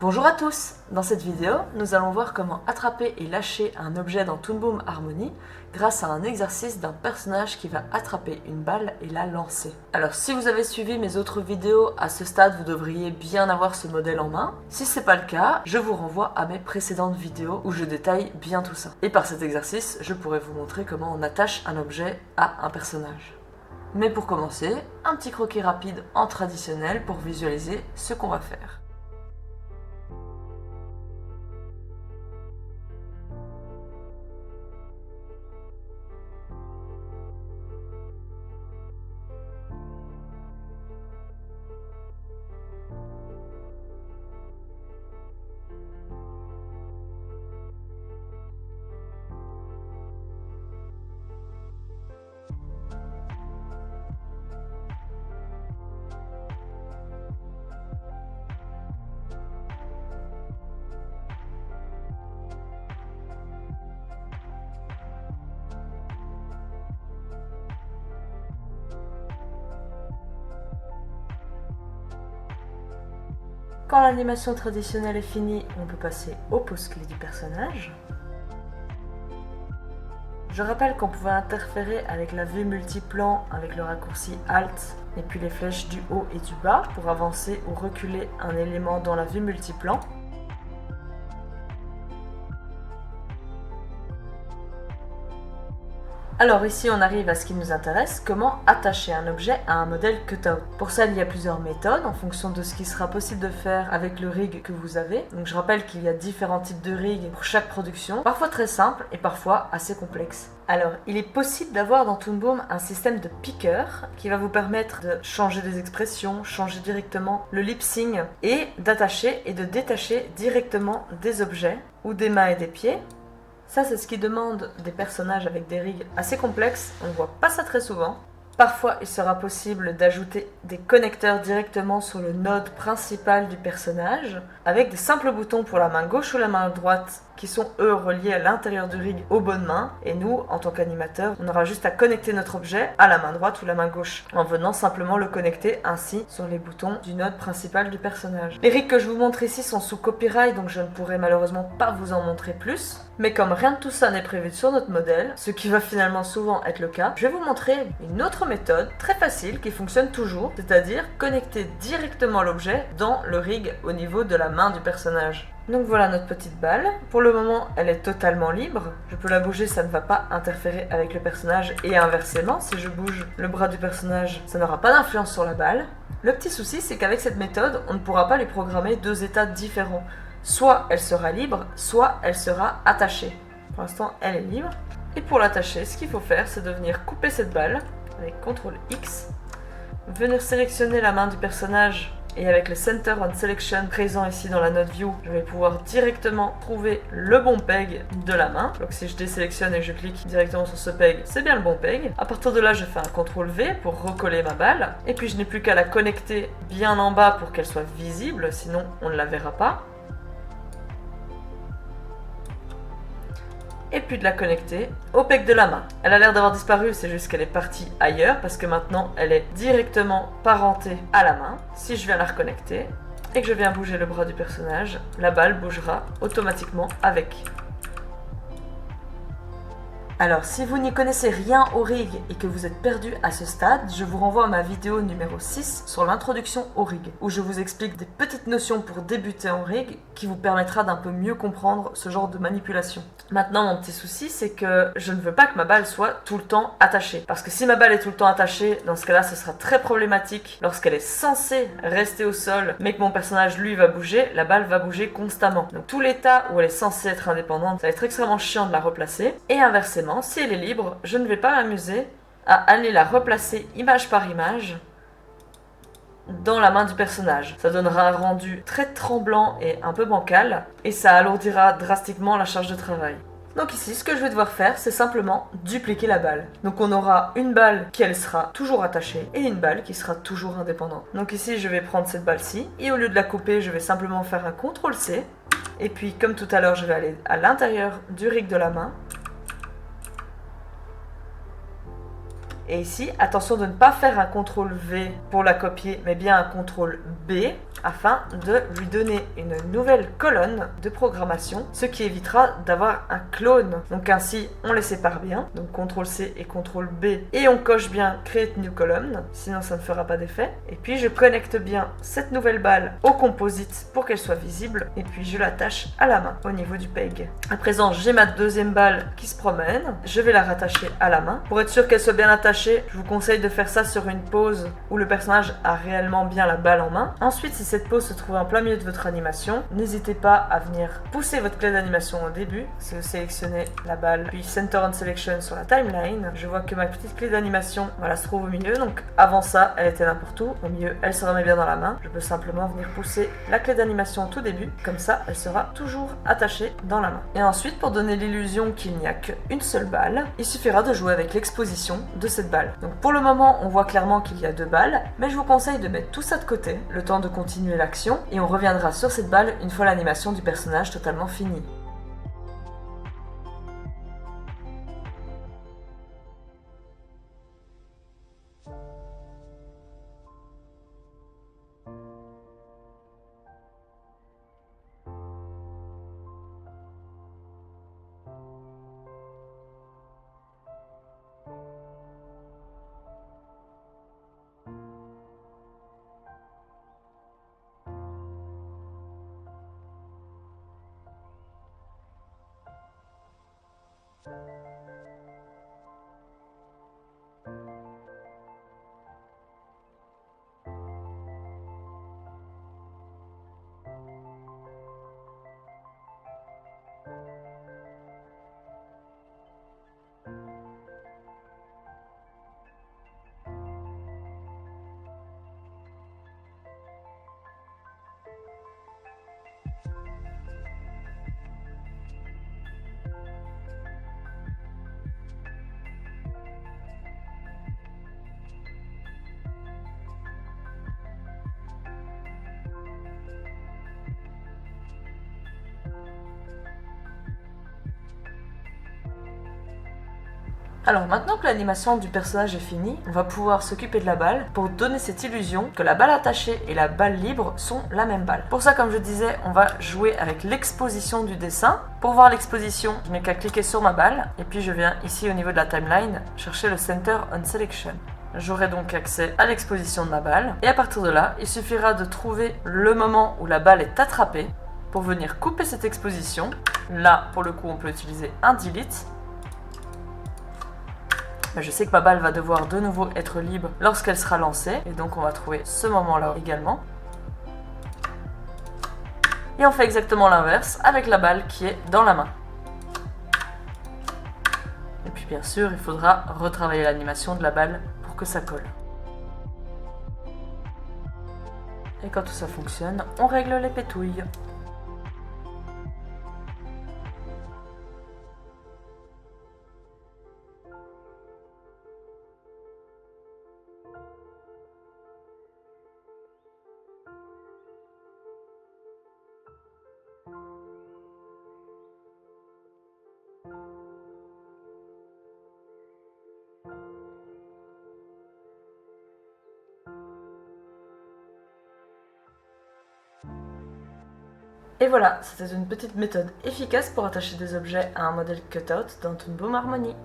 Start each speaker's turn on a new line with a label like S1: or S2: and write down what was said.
S1: Bonjour à tous! Dans cette vidéo, nous allons voir comment attraper et lâcher un objet dans Toon Boom Harmony grâce à un exercice d'un personnage qui va attraper une balle et la lancer. Alors si vous avez suivi mes autres vidéos, à ce stade vous devriez bien avoir ce modèle en main. Si ce n'est pas le cas, je vous renvoie à mes précédentes vidéos où je détaille bien tout ça. Et par cet exercice, je pourrai vous montrer comment on attache un objet à un personnage. Mais pour commencer, un petit croquis rapide en traditionnel pour visualiser ce qu'on va faire. Quand l'animation traditionnelle est finie, on peut passer au pose-clé du personnage. Je rappelle qu'on pouvait interférer avec la vue multiplan avec le raccourci Alt et puis les flèches du haut et du bas pour avancer ou reculer un élément dans la vue multiplan. Alors ici on arrive à ce qui nous intéresse, comment attacher un objet à un modèle cutout. Pour ça il y a plusieurs méthodes en fonction de ce qui sera possible de faire avec le rig que vous avez. Donc je rappelle qu'il y a différents types de rigs pour chaque production, parfois très simples et parfois assez complexes. Alors il est possible d'avoir dans Toon Boom un système de picker qui va vous permettre de changer des expressions, changer directement le lip-sync et d'attacher et de détacher directement des objets ou des mains et des pieds. Ça, c'est ce qui demande des personnages avec des rigs assez complexes. On ne voit pas ça très souvent. Parfois, il sera possible d'ajouter des connecteurs directement sur le node principal du personnage, avec des simples boutons pour la main gauche ou la main droite, qui sont eux reliés à l'intérieur du rig aux bonnes mains. Et nous, en tant qu'animateur, on aura juste à connecter notre objet à la main droite ou la main gauche, en venant simplement le connecter ainsi sur les boutons du node principal du personnage. Les rigs que je vous montre ici sont sous copyright, donc je ne pourrai malheureusement pas vous en montrer plus. Mais comme rien de tout ça n'est prévu sur notre modèle, ce qui va finalement souvent être le cas, je vais vous montrer une autre méthode très facile qui fonctionne toujours, c'est-à-dire connecter directement l'objet dans le rig au niveau de la main du personnage. Donc voilà notre petite balle. Pour le moment, elle est totalement libre. Je peux la bouger, ça ne va pas interférer avec le personnage et inversement, si je bouge le bras du personnage, ça n'aura pas d'influence sur la balle. Le petit souci, c'est qu'avec cette méthode, on ne pourra pas lui programmer deux états différents. Soit elle sera libre, soit elle sera attachée. Pour l'instant, elle est libre. Et pour l'attacher, ce qu'il faut faire, c'est de venir couper cette balle avec CTRL X, venir sélectionner la main du personnage et avec le Center on Selection présent ici dans la Node View, je vais pouvoir directement trouver le bon peg de la main. Donc si je désélectionne et que je clique directement sur ce peg, c'est bien le bon peg. À partir de là, je fais un CTRL V pour recoller ma balle. Et puis je n'ai plus qu'à la connecter bien en bas pour qu'elle soit visible, sinon on ne la verra pas. Et puis de la connecter au peg de la main. Elle a l'air d'avoir disparu, c'est juste qu'elle est partie ailleurs parce que maintenant elle est directement parentée à la main. Si je viens la reconnecter et que je viens bouger le bras du personnage, la balle bougera automatiquement avec. Alors, si vous n'y connaissez rien au rig et que vous êtes perdu à ce stade, je vous renvoie à ma vidéo numéro 6 sur l'introduction au rig, où je vous explique des petites notions pour débuter en rig qui vous permettra d'un peu mieux comprendre ce genre de manipulation. Maintenant, mon petit souci, c'est que je ne veux pas que ma balle soit tout le temps attachée. Parce que si ma balle est tout le temps attachée, dans ce cas-là, ce sera très problématique. Lorsqu'elle est censée rester au sol, mais que mon personnage, lui, va bouger, la balle va bouger constamment. Donc, tout l'état où elle est censée être indépendante, ça va être extrêmement chiant de la replacer. Et inversement, si elle est libre, je ne vais pas m'amuser à aller la replacer image par image dans la main du personnage. Ça donnera un rendu très tremblant et un peu bancal, et ça alourdira drastiquement la charge de travail. Donc ici, ce que je vais devoir faire, c'est simplement dupliquer la balle. Donc on aura une balle qui, elle, sera toujours attachée, et une balle qui sera toujours indépendante. Donc ici, je vais prendre cette balle-ci, et au lieu de la couper, je vais simplement faire un CTRL-C, et puis comme tout à l'heure, je vais aller à l'intérieur du rig de la main, Et ici, attention de ne pas faire un CTRL V pour la copier, mais bien un CTRL B afin de lui donner une nouvelle colonne de programmation, ce qui évitera d'avoir un clone. Donc ainsi, on les sépare bien, donc CTRL C et CTRL B, et on coche bien Create New Column, sinon ça ne fera pas d'effet. Et puis je connecte bien cette nouvelle balle au composite pour qu'elle soit visible, et puis je l'attache à la main au niveau du peg. À présent, j'ai ma deuxième balle qui se promène, je vais la rattacher à la main. Pour être sûr qu'elle soit bien attachée, je vous conseille de faire ça sur une pose où le personnage a réellement bien la balle en main. Ensuite, si cette pose se trouve en plein milieu de votre animation, n'hésitez pas à venir pousser votre clé d'animation au début. Si vous sélectionnez la balle, puis Center on Selection sur la timeline, je vois que ma petite clé d'animation se trouve au milieu. Donc avant ça, elle était n'importe où. Au milieu, elle se remet bien dans la main. Je peux simplement venir pousser la clé d'animation au tout début. Comme ça, elle sera toujours attachée dans la main. Et ensuite, pour donner l'illusion qu'il n'y a qu'une seule balle, il suffira de jouer avec l'exposition de cette balle. Donc pour le moment, on voit clairement qu'il y a deux balles, mais je vous conseille de mettre tout ça de côté, le temps de continuer l'action, et on reviendra sur cette balle une fois l'animation du personnage totalement finie. Alors maintenant que l'animation du personnage est finie, on va pouvoir s'occuper de la balle pour donner cette illusion que la balle attachée et la balle libre sont la même balle. Pour ça, comme je disais, on va jouer avec l'exposition du dessin. Pour voir l'exposition, je n'ai qu'à cliquer sur ma balle et puis je viens ici au niveau de la timeline chercher le Center on Selection. J'aurai donc accès à l'exposition de ma balle et à partir de là, il suffira de trouver le moment où la balle est attrapée pour venir couper cette exposition. Là, pour le coup, on peut utiliser un delete. Mais je sais que ma balle va devoir de nouveau être libre lorsqu'elle sera lancée. Et donc on va trouver ce moment-là également. Et on fait exactement l'inverse avec la balle qui est dans la main. Et puis bien sûr, il faudra retravailler l'animation de la balle pour que ça colle. Et quand tout ça fonctionne, on règle les pétouilles. Et voilà, c'était une petite méthode efficace pour attacher des objets à un modèle cutout dans Toon Boom Harmony.